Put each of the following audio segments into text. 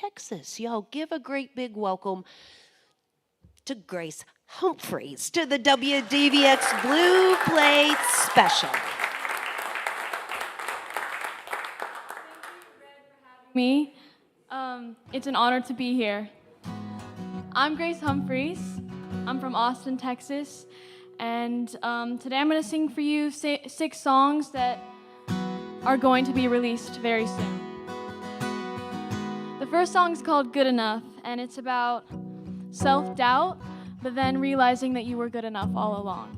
Texas. Y'all give a great big welcome to Grace Humphries to the WDVX Blue Plate Special. Me. It's an honor to be here. I'm Grace Humphries. I'm from Austin, Texas, and today I'm going to sing for you 6 songs that are going to be released very soon. The first song is called Good Enough, and it's about self-doubt, but then realizing that you were good enough all along.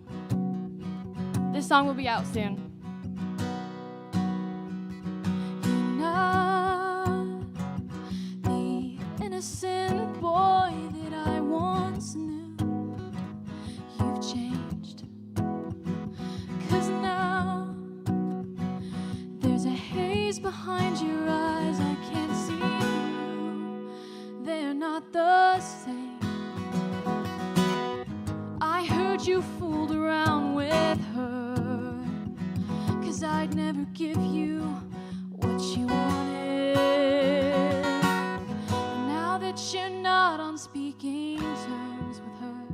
This song will be out soon. Innocent boy that I once knew, you've changed, 'cause now there's a haze behind your eyes, I can't see you, they're not the same. I heard you fooled around with her, 'cause I'd never give you what you wanted. You're not on speaking terms with her.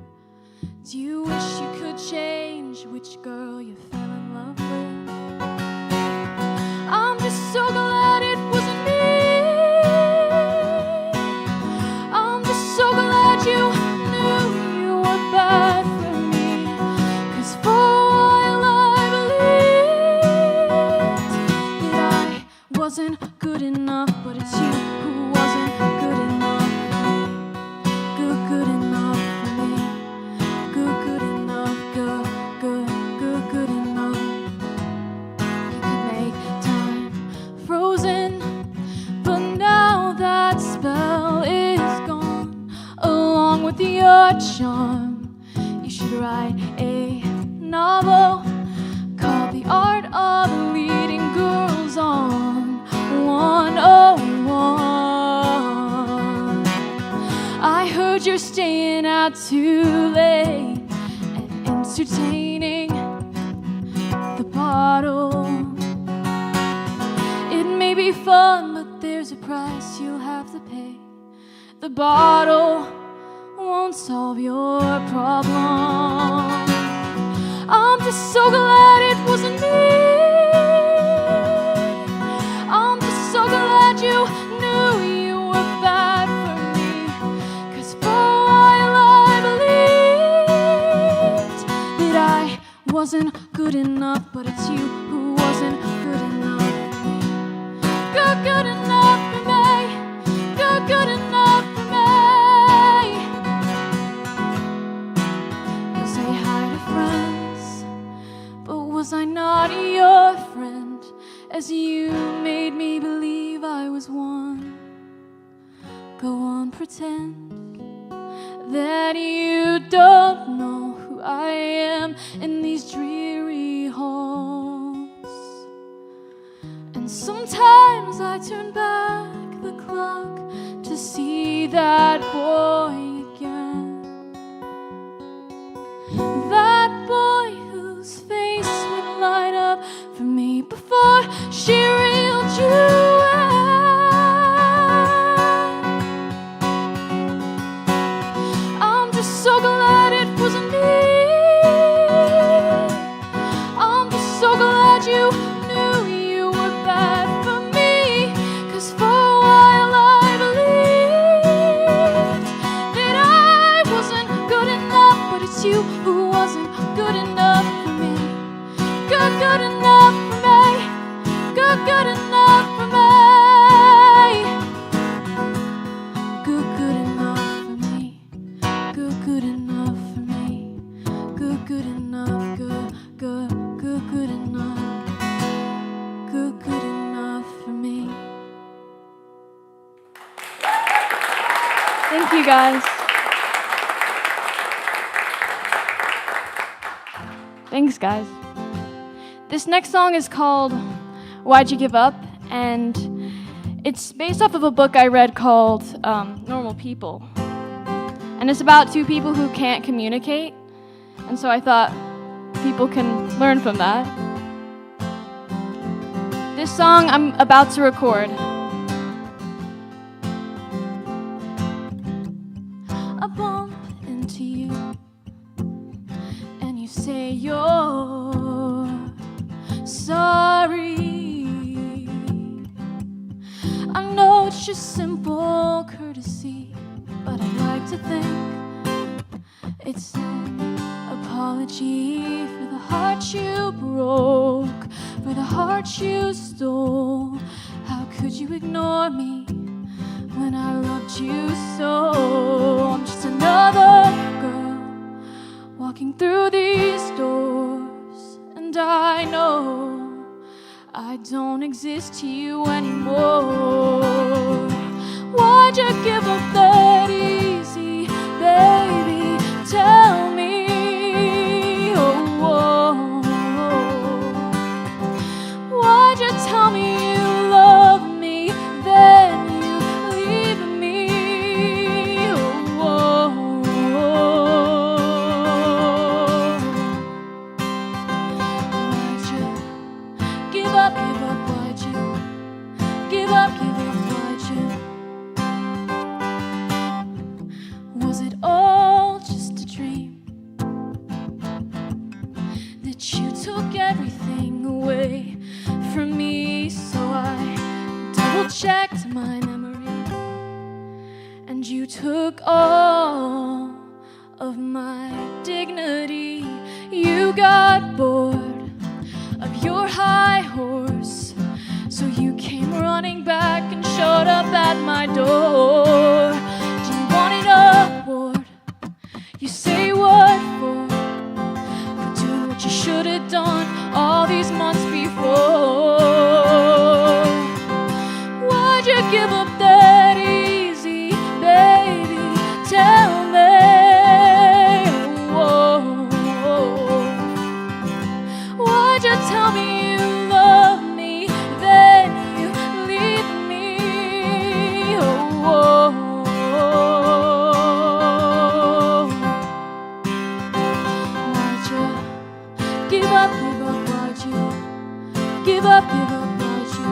Do you wish you could change which girl you fell in love with? I'm just so glad it wasn't me. I'm just so glad you knew you were bad for me. 'Cause for a while I believed that I wasn't good enough, but it's you who wasn't good enough. Good enough for me. Good enough, good enough. You could make time frozen, but now that spell is gone. Along with your charm, you should write a novel called The Art of Leading Girls on 101. I heard you're staying out too late and entertaining the bottle. It may be fun, but there's a price you'll have to pay. The bottle won't solve your problem. I'm just so glad it wasn't me. I'm just so glad you knew you were bad for me. 'Cause for a while I believed that I wasn't good enough, but it's you who wasn't good enough for me. Good enough for me. Good enough for me. You'll say hi to friends, but was I not your friend? As you made me believe I was one. Go on, pretend that you don't know who I am in these dreary halls. And sometimes I turn back the clock to see that boy again. That boy whose face would light up for me before she reeled you in. I'm just so glad it wasn't me. I'm just so glad you knew you were bad for me. 'Cause for a while I believed that I wasn't good enough, but it's you who wasn't good enough for me. Good enough for me. Good enough for me. Good enough for me. Good enough for me. Good enough. Good enough. Good enough for me. Thank you, guys. Thanks, guys. This next song is called Why'd You Give Up? And it's based off of a book I read called Normal People. And it's about 2 people who can't communicate. And so I thought people can learn from that. This song I'm about to record. you're sorry. I know it's just simple courtesy, but I like to think it's an apology for the heart you broke, for the heart you stole. How could you ignore me when I loved you so? I'm just another girl walking through these doors, and I know I don't exist to you anymore. Why'd you give up that easy, baby? Tell me. Oh, oh, oh. Why'd you tell me you love me, then you leave me? Oh, oh, oh. Why'd you give up, why'd you give up, why'd you? Was it all just a dream? That you took everything away from me? So I double-checked my memory, and you took all of my dignity. You got bored of your high horse, so you came running back and showed up at my door. Do you want an award? You say what for? For doing what you should have done all these months before. Why'd you give up that easy, baby? Tell me. Oh, oh, oh. Why'd you tell me you love me, then you leave me? Oh, oh, oh. Why'd you give up, why'd you give up, why'd you?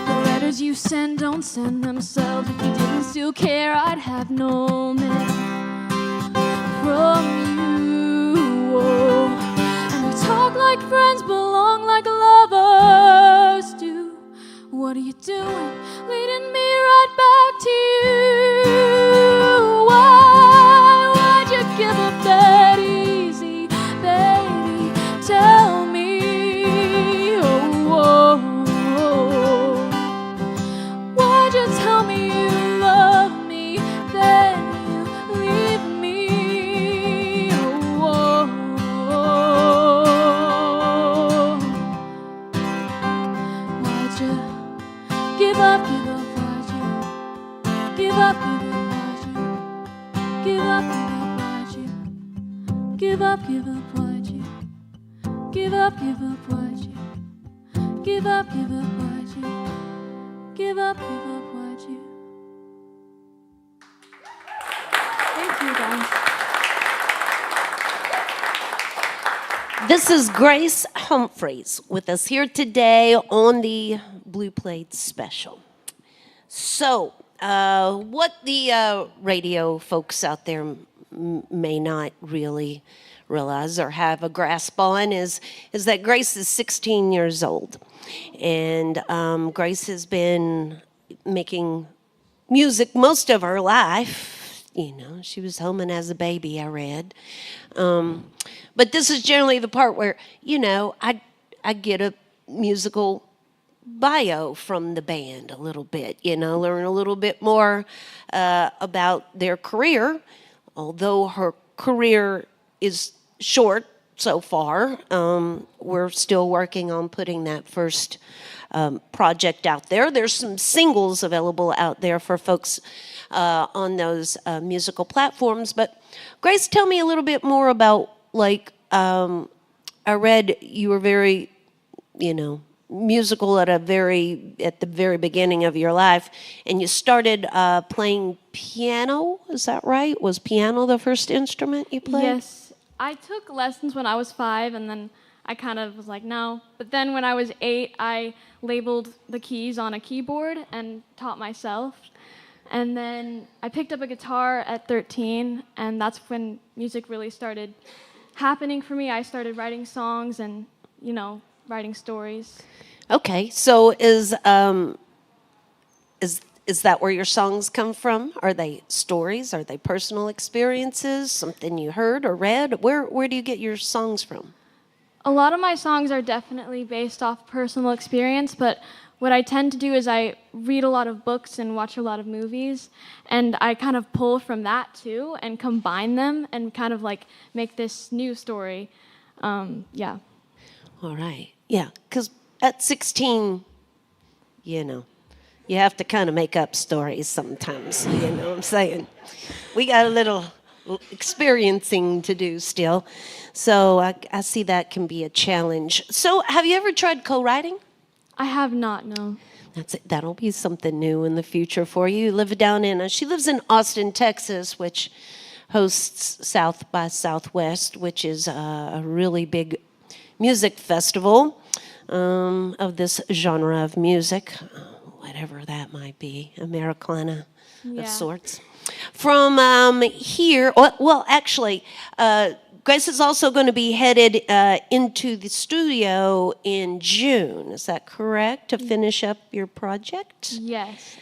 The letters you send don't send themselves. If you didn't still care, I'd have no mail from you. Oh. And we talk like friends, belong like lovers do. What are you doing? Leading me right back to you. Why'd you give up that easy, baby? Tell me. Oh, oh, oh. Why'd you tell me you love me, then you leave me? Oh, oh, oh. Why'd you give up, why'd you give up, why'd you give up, why'd you give up, why'd you give up, why'd you give up, why'd you give up, why'd you? Thank you, guys. This is Grace Humphries with us here today on the Blue Plate Special. So, what the radio folks out there may not really realize or have a grasp on is that Grace is 16 years old. And Grace has been making music most of her life. You know, she was humming as a baby, I read. But this is generally the part where, you know, I get a musical bio from the band a little bit, you know, learn a little bit more about their career. Although her career is short so far, we're still working on putting that first project out there. There's some singles available out there for folks on those musical platforms. But Grace, tell me a little bit more about, like, I read you were very, you know, musical at the very beginning of your life, and you started playing piano. Is that right? Was piano the first instrument you played? Yes, I took lessons when I was 5, and then I kind of was like, no. But then when I was 8, I labeled the keys on a keyboard and taught myself. And then I picked up a guitar at 13, and that's when music really started happening for me. I started writing songs and, writing stories. Okay, so is that where your songs come from? Are they stories? Are they personal experiences? Something you heard or read? Where do you get your songs from? A lot of my songs are definitely based off personal experience, but what I tend to do is I read a lot of books and watch a lot of movies, and I kind of pull from that too and combine them and kind of like make this new story. Yeah. All right. Yeah, because at 16, you have to kind of make up stories sometimes. You know what I'm saying? We got a little experiencing to do still. So I see that can be a challenge. So have you ever tried co-writing? I have not, no. That's it. That'll be something new in the future for you. You live down in, she lives in Austin, Texas, which hosts South by Southwest, which is a really big music festival of this genre of music, whatever that might be, Americana of sorts. From here, well, actually, Grace is also going to be headed into the studio in June. Is that correct, to finish up your project? Yes.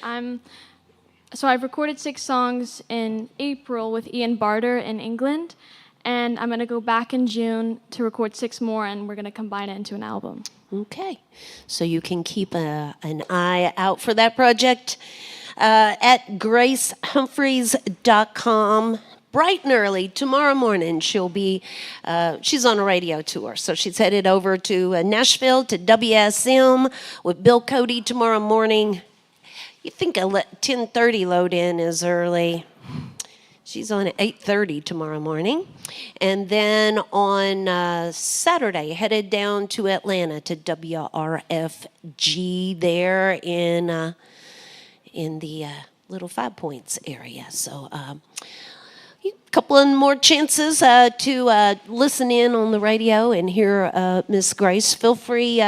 So I've recorded 6 songs in April with Ian Barter in England, and I'm going to go back in June to record 6 more, and we're going to combine it into an album. Okay. So you can keep an eye out for that project at gracehumphries.com. Bright and early tomorrow morning, she's on a radio tour. So she's headed over to Nashville to WSM with Bill Cody tomorrow morning. You think a 10:30 load in is early. She's on at 8:30 tomorrow morning. And then on Saturday, headed down to Atlanta to WRFG there in the Little 5 Points area. So a couple of more chances to listen in on the radio and hear Miss Grace. Feel free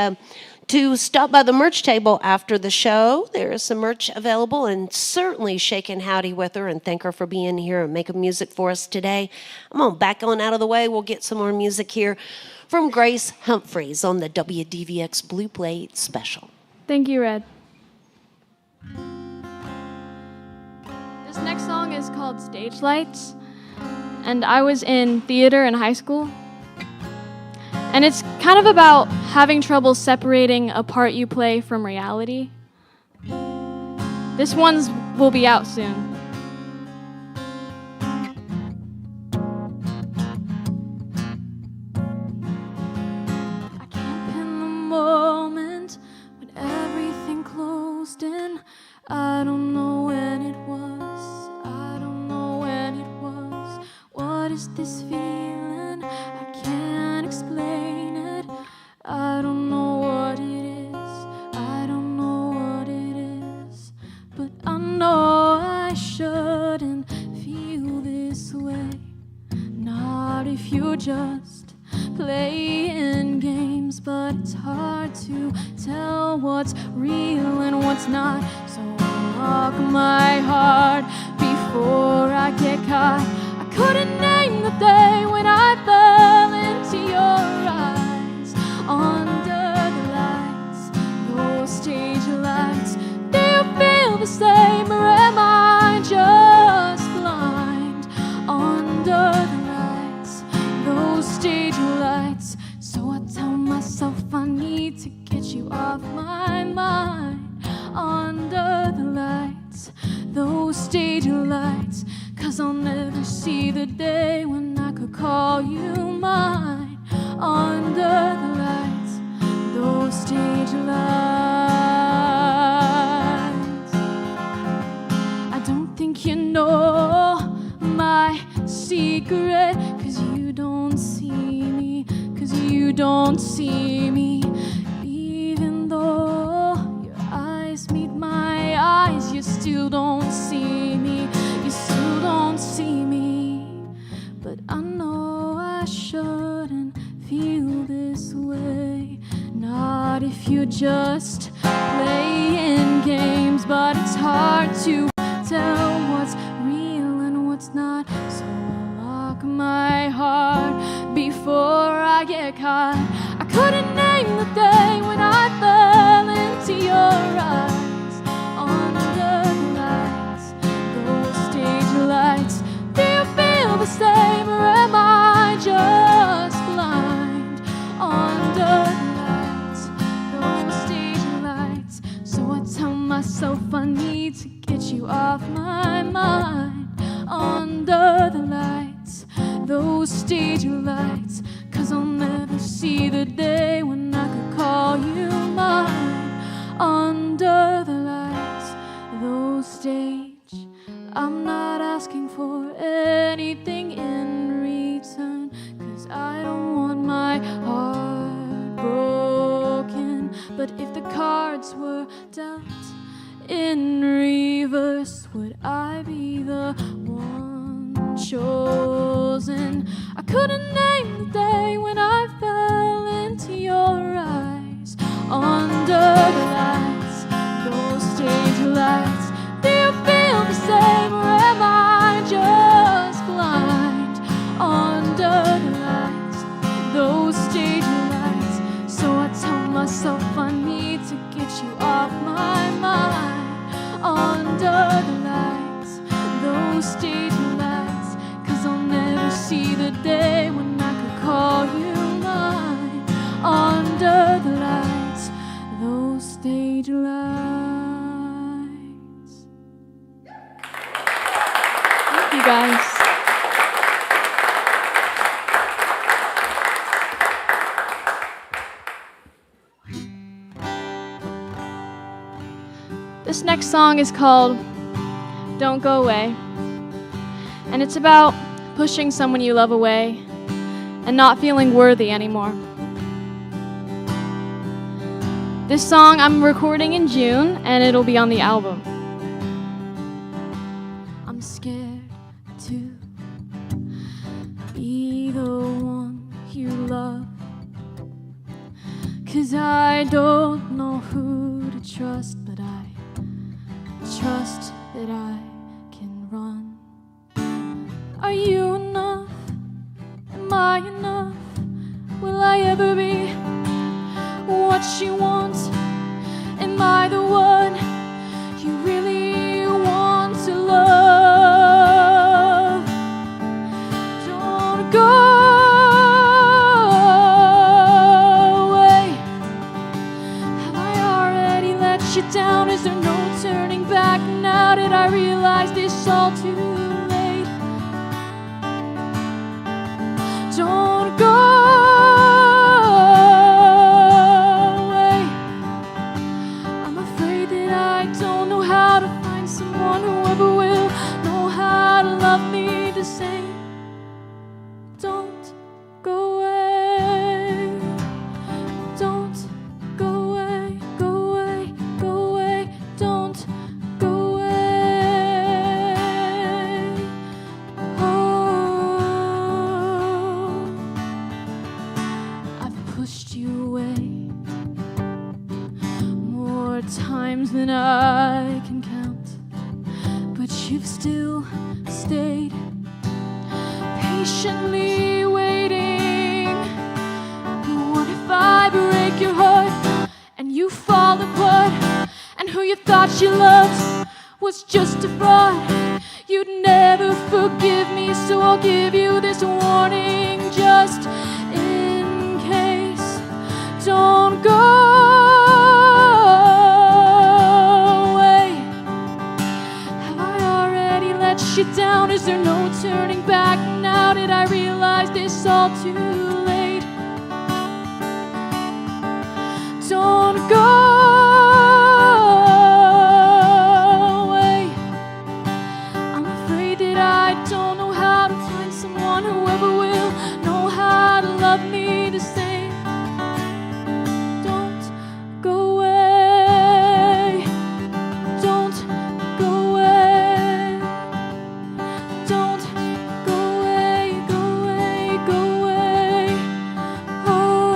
to stop by the merch table after the show. There is some merch available, and certainly shake and howdy with her and thank her for being here and making music for us today. I'm going to back on out of the way. We'll get some more music here from Grace Humphries on the WDVX Blue Plate Special. Thank you, Red. This next song is called Stage Lights, and I was in theater in high school. And it's kind of about having trouble separating a part you play from reality. This one's will be out soon. I can't pin the moment when everything closed in. I don't know when it was. I don't know when it was. What is this feeling? I can't explain it. I don't know what it is. I don't know what it is. But I know I shouldn't feel this way. Not if you're just playing games. But it's hard to tell what's real and what's not. So unlock my heart before I get caught. I couldn't name the day when I fell into your eyes. Under the lights, those stage lights. Do you feel the same, or am I just blind? Under the lights, those stage lights. So I tell myself I need to get you off my mind. Under the lights, those stage lights. 'Cause I'll never see the day when I could call you mine. Under the lights, those stage lights. I don't think you know my secret. 'Cause you don't see me. 'Cause you don't see me. Even though your eyes meet my eyes, you still don't see me. You still don't see me. But I know I shouldn't feel this way. Not if you're just playing games. But it's hard to tell last night. So I'll lock my heart before I get caught. I couldn't name the day when I fell into your eyes. Under the lights, those stage lights. Do you feel the same, or am I just blind? Under the lights, those stage lights. So I tell myself I need to get you off my mind. Under the lights, those stage lights. 'Cause I'll never see the day when I could call you mine. Under the lights, those stage. I'm not asking for anything in return, 'cause I don't want my heart broken. But if the cards were dealt in reverse, would I be the one chosen? I couldn't name the day when I fell into your eyes. Under the lights, those stage lights. Do you feel the same, or am I just blind? Under the lights, those stage lights. So I tell myself I need to get you off my mind. Under the lights, those stage lights. 'Cause I'll never see the day when I could call you mine. Under the lights, those stage lights. Thank you guys. This next song is called Don't Go Away. And it's about pushing someone you love away and not feeling worthy anymore. This song I'm recording in June, and it'll be on the album. I'm scared to be the one you love, 'cause I don't know who to trust, but I trust that I can run. Are you enough? Am I enough? Will I ever be what you want? Am I the one you really want to love? Don't go away. Have I already let you down? Is there no turning back now? Did I realize this all too late? Don't go away. I'm afraid that I don't know how to find someone who ever will know how to love me the same. Don't go away. Don't go away. Go away. Go away. Don't go away. Oh, I've pushed you away more times than I can count, but you've still stayed patiently waiting. But what if I break your heart and you fall apart, and who you thought you loved was just a fraud? You'd never forgive me, so I'll give you this warning just in case. Don't go away. Have I already let you down? Is there no turning back now? Did I realize this all too late? Don't go away. I'm afraid that I don't know how to find someone who ever will know how to love me the same. Don't go away. Don't go away. Don't go away. Go away. Go away. Oh.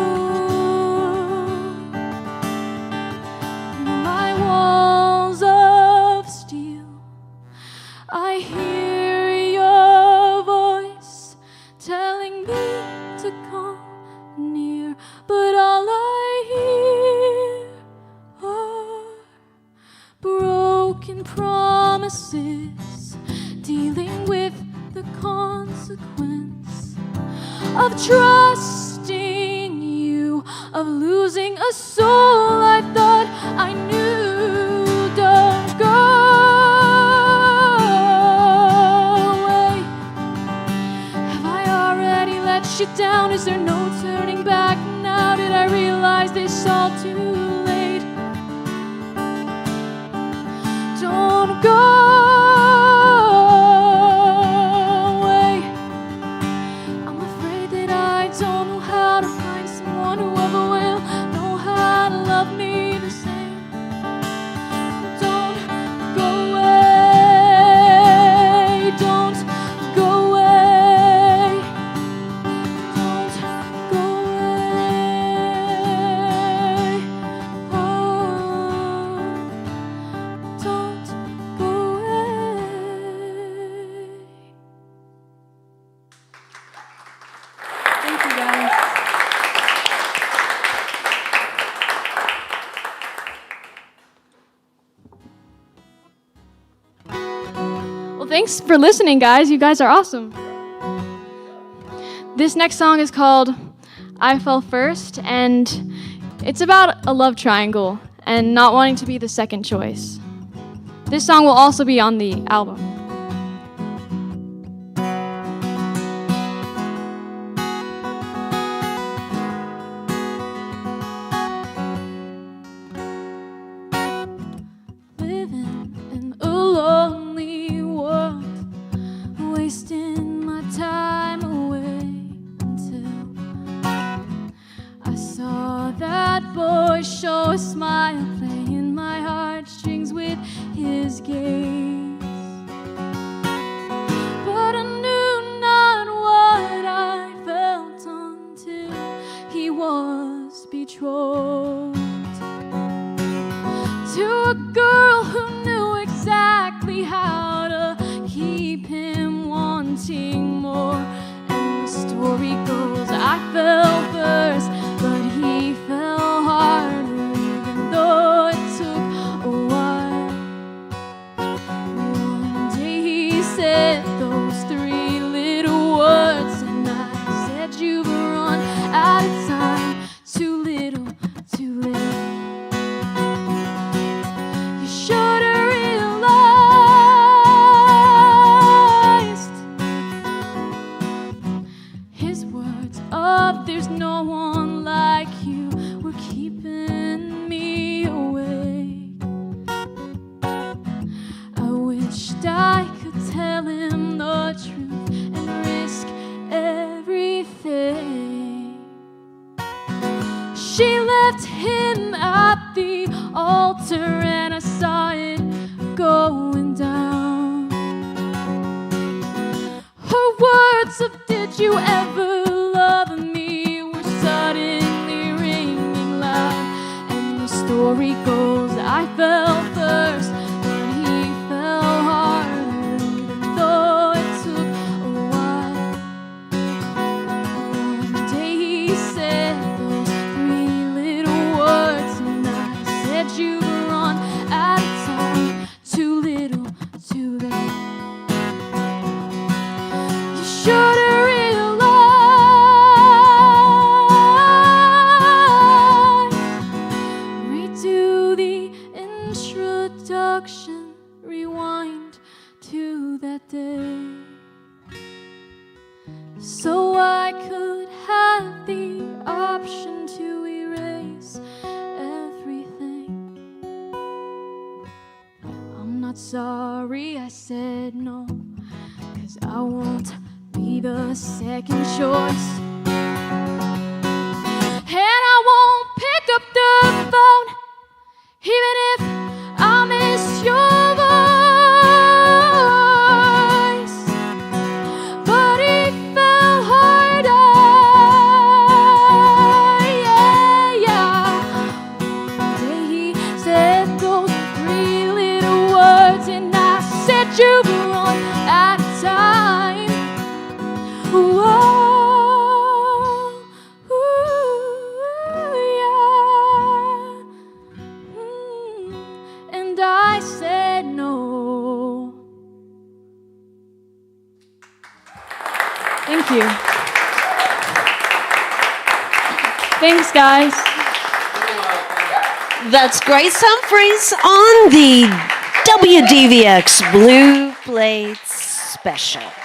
broken promises, dealing with the consequence of trusting you, of losing a soul I thought I knew. Don't go away. Have I already let you down? Is there no turning back now? Did I realize this all too late? Don't go away. I'm afraid that I don't know how to find someone who ever will know how to love me the same. Don't go away. Don't go away. Don't go away. Oh, don't go away. Thank you, guys. Well, thanks for listening, guys. You guys are awesome. This next song is called I Fell First, and it's about a love triangle and not wanting to be the second choice. This song will also be on the album. Living in a lonely world, wasting my time away until I saw that boy show a smile, playing my heartstrings with his gaze. But I knew not what I felt until he was betrothed to a girl who knew exactly how to keep him wanting more. And the story goes, I fell first, but he fell harder, even though it took a while. One day he said those three little words, and I said, you've run out of time, too little, too late. You should have realized his words of there's no one like you were keeping me awake. I wished I could tell him the truth and risk everything. She left him at the altar, and I saw it going down. Her words of did you ever love me were suddenly ringing loud. And the story goes, I fell first, but he fell harder, even though it took a while. One day he said those three little words, and I said, you've run out of time, too little, too late. You should have realized. Redo the introduction, rewind to that day, so I could have the option to erase everything. I'm not sorry I said no, 'cause I won't be the second choice. And I won't pick up the phone, even if I miss your voice. But he fell harder, yeah, yeah. One day he said those three little words, and I said, you've run out of time. Whoa, ooh, yeah. Thank you. Thanks, guys. That's Grace Humphries on the WDVX Blue Plates Special.